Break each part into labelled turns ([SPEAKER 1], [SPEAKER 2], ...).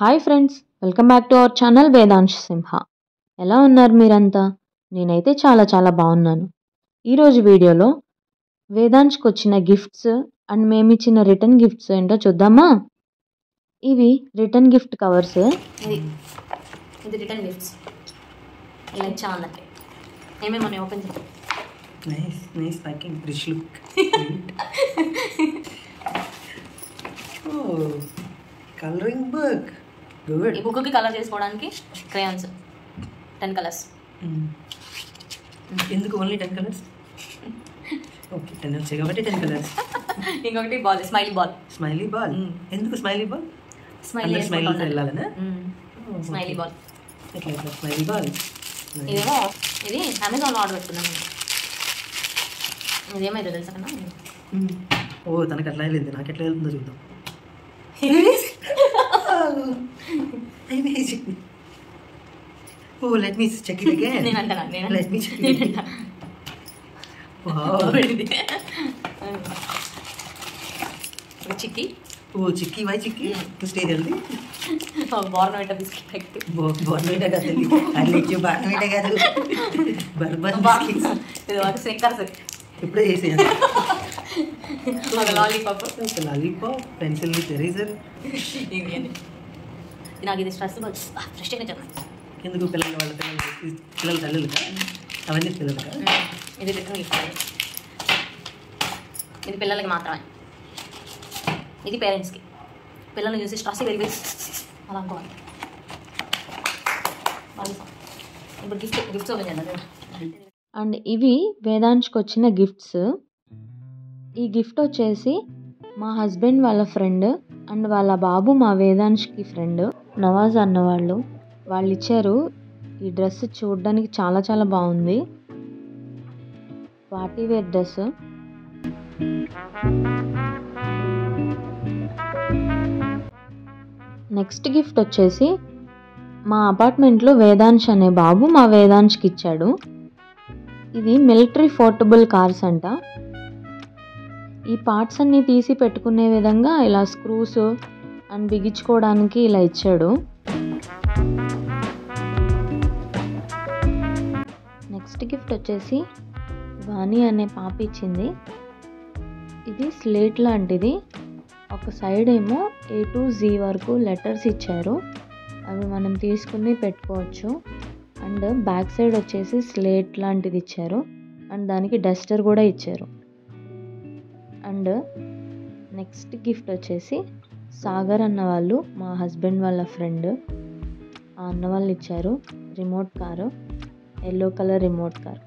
[SPEAKER 1] Hi friends, welcome back to our channel Vedansh Simha. ఎలా ఉన్నారు మీరంతా? నేనైతే చాలా బాగున్నాను. ఈరోజు వీడియోలో వేదాంశ్కి వచ్చిన గిఫ్ట్స్ అండ్ మేమిచ్చిన రిటర్న్ గిఫ్ట్స్ ఏంటో చూద్దామా? ఇవి రిటర్న్ గిఫ్ట్ కవర్స్.
[SPEAKER 2] ఇది రిటర్న్ గిఫ్ట్స్. ఇలా ఇచ్చాం అందరికి. ఏమేమి మనం ఓపెన్ చేద్దాం.
[SPEAKER 3] Nice packing, rich look. Oh, coloring book. Good.
[SPEAKER 2] ఈ బుక్కి కలర్ చేసుకోవడానికి క్రేయాన్స్ 10 కలర్స్.
[SPEAKER 3] ఎందుకు ఓన్లీ 10 కలర్స్? ఓకే, 10 వచ్చాయి కాబట్టి 10 కలర్స్.
[SPEAKER 2] ఇంకొకటి ball, smiley ball.
[SPEAKER 3] Smiley ball. ఎందుకు స్మైలీ బాల్?
[SPEAKER 2] స్మైలీ
[SPEAKER 3] వెళ్ళాలనా?
[SPEAKER 2] Smiley ball.
[SPEAKER 3] ఎట్లా స్మైలీ బాల్?
[SPEAKER 2] ఇదేమో ఇది అమెజాన్లో ఆర్డర్ పెట్టుకున్నాను. ఇదేమైతే తెలుసా కన్నా?
[SPEAKER 3] ఓ, తనకు అట్లా వెళ్ళింది, నాకు ఎట్లా వెళ్తుందో చూద్దాం. Oh, let me check it again. Let me check it. Wow.
[SPEAKER 2] Chikki.
[SPEAKER 3] Oh, chicky. Why chicky? To stay healthy.
[SPEAKER 2] Bournvita biscuit.
[SPEAKER 3] Bournvita కాదు. I like you బోర్న్‌విటా కాదు. Bourbon biscuits.
[SPEAKER 2] ఇది ఒక స్నిక్కర్స్.
[SPEAKER 3] ఇప్పుడే చేసేయండి.
[SPEAKER 2] ఒక లాలీపాప్.
[SPEAKER 3] Pencil with eraser.
[SPEAKER 2] ఇది నాకు ఇది స్ట్రెస్ ఫ్రెష్ అయినా చెప్పండి.
[SPEAKER 3] ఎందుకు పిల్లల తల్లులు అవన్నీ పిల్లలు.
[SPEAKER 2] ఇది రిటర్న్ గిఫ్ట్. ఇది పిల్లలకి మాత్రమే. ఇది పేరెంట్స్కి. పిల్లల్ని చూసి స్ట్రెస్ వెళ్ళి అలా అనుకోవాలి. ఇప్పుడు గిఫ్ట్స్ ఓపెన్ చేద్దాం.
[SPEAKER 1] అండ్ ఇవి వేదాంశ్కి వచ్చిన గిఫ్ట్స్. ఈ గిఫ్ట్ వచ్చేసి మా హస్బెండ్ వాళ్ళ ఫ్రెండ్ అండ్ వాళ్ళ బాబు మా వేదాంశ్కి ఫ్రెండ్ నవాజ్ అన్నవాళ్ళు ఇచ్చారు. ఈ డ్రెస్ చూడడానికి చాలా బాగుంది. Party wear dress. Next gift వచ్చేసి మా అపార్ట్మెంట్లో వేదాంశ్ అనే బాబు మా వేదాంశ్కి ఇచ్చాడు. ఇది మిలిటరీ పోర్టబుల్ కార్స్ అంట. ఈ పార్ట్స్ అన్నీ తీసి పెట్టుకునే విధంగా ఇలా స్క్రూస్ అండ్ బిగించుకోవడానికి ఇలా ఇచ్చాడు. నెక్స్ట్ గిఫ్ట్ వచ్చేసి వాణి అనే పాప ఇచ్చింది. ఇది స్లేట్ లాంటిది. ఒక సైడ్ ఏమో A to Z వరకు లెటర్స్ ఇచ్చారు. అవి మనం తీసుకుని పెట్టుకోవచ్చు. అండ్ బ్యాక్ సైడ్ వచ్చేసి స్లేట్ లాంటిది ఇచ్చారు. అండ్ దానికి డస్టర్ కూడా ఇచ్చారు. అండ్ నెక్స్ట్ గిఫ్ట్ వచ్చేసి సాగర్ అన్న వాళ్ళు మా హస్బెండ్ వాళ్ళ ఫ్రెండ్. ఆ అన్న వాళ్ళు ఇచ్చారు remote car, yellow colour remote car.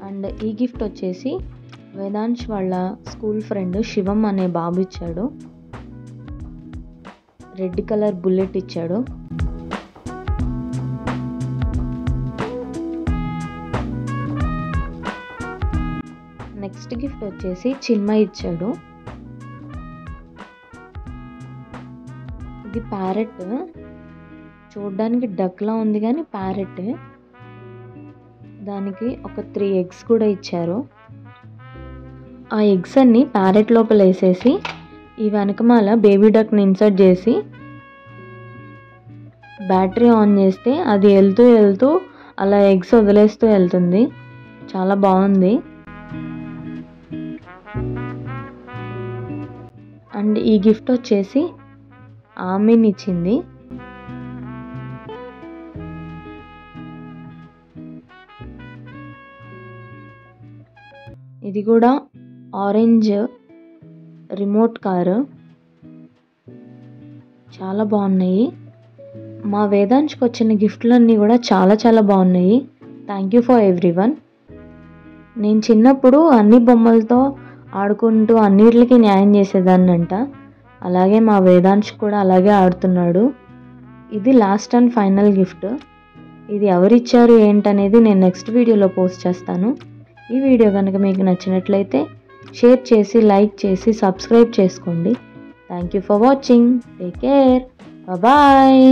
[SPEAKER 1] And ఈ గిఫ్ట్ వచ్చేసి వేదాంశ్ వాళ్ళ స్కూల్ ఫ్రెండ్ శివం అనే బాబు ఇచ్చాడు. రెడ్ కలర్ బుల్లెట్ ఇచ్చాడు. నెక్స్ట్ గిఫ్ట్ వచ్చేసి చిన్మయ్ ఇచ్చాడు. ఇది ప్యారెట్. చూడడానికి డక్లా ఉంది కానీ ప్యారెట్. దానికి ఒక 3 ఎగ్స్ కూడా ఇచ్చారు. ఆ ఎగ్స్ అన్ని ప్యారెట్ లోపల వేసేసి ఈ వెనకమాల బేబీ డక్ని ఇన్సర్ట్ చేసి బ్యాటరీ ఆన్ చేస్తే అది వెళ్తూ అలా ఎగ్స్ వదిలేస్తూ వెళ్తుంది. చాలా బాగుంది. అండ్ ఈ గిఫ్ట్ వచ్చేసి ఆమెని ఇచ్చింది. ఇది కూడా ఆరెంజ్ రిమోట్ కారు. చాలా బాగున్నాయి. మా వేదాంశ్కి వచ్చిన గిఫ్ట్లన్నీ కూడా చాలా బాగున్నాయి. Thank you for everyone. నేను చిన్నప్పుడు అన్ని బొమ్మలతో ఆడుకుంటూ అన్నిటికి న్యాయం చేసేదాన్నంట. అలాగే మా వేదాంశ్ కూడా అలాగే ఆడుతున్నాడు. ఇది లాస్ట్ అండ్ ఫైనల్ గిఫ్ట్. ఇది ఎవరిచ్చారు ఏంటనేది నేను నెక్స్ట్ వీడియోలో పోస్ట్ చేస్తాను. ఈ వీడియో కనుక మీకు నచ్చినట్లయితే షేర్ చేసి, లైక్ చేసి, సబ్స్క్రైబ్ చేసుకోండి. Thank you for watching. Take care. Bye.